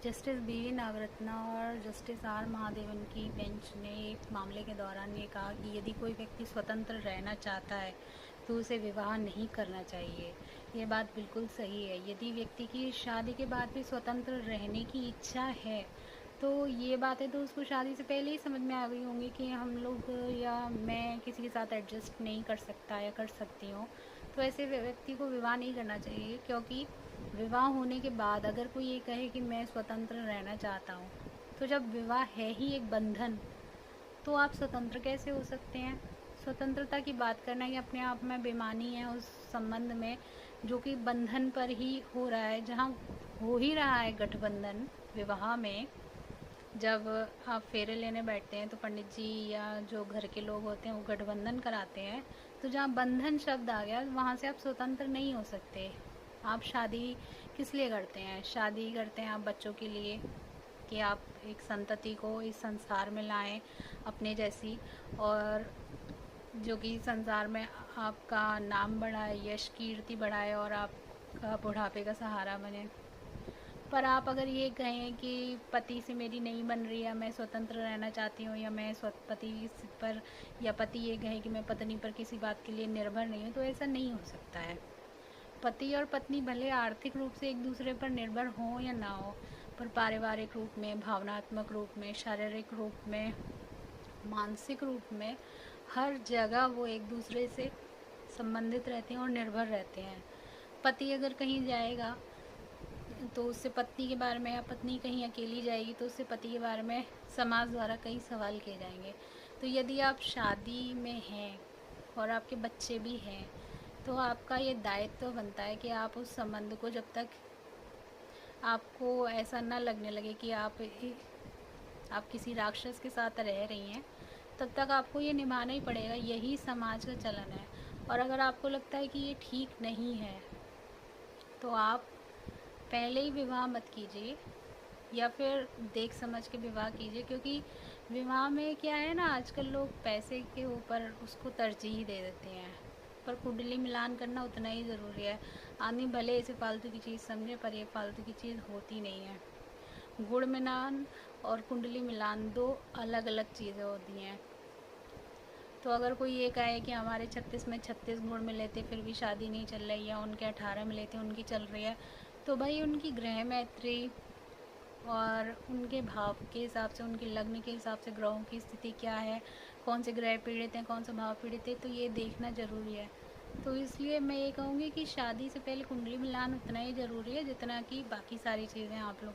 Justice B Nagarathna और justice R Mahadevan की bench ने एक मामले के दौरान ये कहा कि यदि कोई व्यक्ति स्वतंत्र रहना चाहता है तो उसे विवाह नहीं करना चाहिए। ये बात बिल्कुल सही है। यदि व्यक्ति की शादी के बाद भी स्वतंत्र रहने की इच्छा है तो ये बातें तो उसको शादी से पहले ही समझ में आ गई होंगी कि हम लोग या मैं किसी के साथ एडजस्ट नहीं कर सकता या कर सकती हूँ, तो ऐसे व्यक्ति को विवाह नहीं करना चाहिए। क्योंकि विवाह होने के बाद अगर कोई ये कहे कि मैं स्वतंत्र रहना चाहता हूँ, तो जब विवाह है ही एक बंधन, तो आप स्वतंत्र कैसे हो सकते हैं? स्वतंत्रता की बात करना ये अपने आप में बेईमानी है उस संबंध में जो कि बंधन पर ही हो रहा है, जहाँ हो ही रहा है गठबंधन विवाह में। जब आप फेरे लेने बैठते हैं तो पंडित जी या जो घर के लोग होते हैं वो गठबंधन कराते हैं, तो जहाँ बंधन शब्द आ गया वहाँ से आप स्वतंत्र नहीं हो सकते। आप शादी किस लिए करते हैं? शादी करते हैं आप बच्चों के लिए, कि आप एक संतति को इस संसार में लाएं अपने जैसी, और जो कि संसार में आपका नाम बढ़ाए, यश कीर्ति बढ़ाए और आपका बुढ़ापे का सहारा बने। पर आप अगर ये कहें कि पति से मेरी नहीं बन रही है, मैं स्वतंत्र रहना चाहती हूँ, या मैं पति पर, या पति ये कहे कि मैं पत्नी पर किसी बात के लिए निर्भर नहीं हूँ, तो ऐसा नहीं हो सकता है। पति और पत्नी भले आर्थिक रूप से एक दूसरे पर निर्भर हों या ना हो, पर पारिवारिक रूप में, भावनात्मक रूप में, शारीरिक रूप में, मानसिक रूप में, हर जगह वो एक दूसरे से संबंधित रहते हैं और निर्भर रहते हैं। पति अगर कहीं जाएगा तो उससे पत्नी के बारे में, या पत्नी कहीं अकेली जाएगी तो उससे पति के बारे में समाज द्वारा कई सवाल किए जाएंगे। तो यदि आप शादी में हैं और आपके बच्चे भी हैं, तो आपका ये दायित्व बनता है कि आप उस संबंध को, जब तक आपको ऐसा न लगने लगे कि आप किसी राक्षस के साथ रह रही हैं, तब तक आपको ये निभाना ही पड़ेगा। यही समाज का चलन है। और अगर आपको लगता है कि ये ठीक नहीं है, तो आप पहले ही विवाह मत कीजिए, या फिर देख समझ के विवाह कीजिए। क्योंकि विवाह में क्या है ना, आजकल लोग पैसे के ऊपर उसको तरजीह दे देते हैं, पर कुंडली मिलान करना उतना ही ज़रूरी है। आदमी भले इसे फालतू की चीज़ समझे, पर ये फालतू की चीज़ होती नहीं है। गुड़ मिलान और कुंडली मिलान दो अलग अलग चीज़ें होती हैं। तो अगर कोई ये कहे कि हमारे 36 में 36 गुण मिले थे फिर भी शादी नहीं चल रही, या उनके 18 मिले थे उनकी चल रही है, तो भाई उनकी ग्रह मैत्री और उनके भाव के हिसाब से, उनके लग्न के हिसाब से ग्रहों की स्थिति क्या है, कौन से ग्रह पीड़ित हैं, कौन सा भाव पीड़ित है, तो ये देखना ज़रूरी है। तो इसलिए मैं ये कहूँगी कि शादी से पहले कुंडली मिलान उतना ही ज़रूरी है जितना कि बाकी सारी चीज़ें आप लोग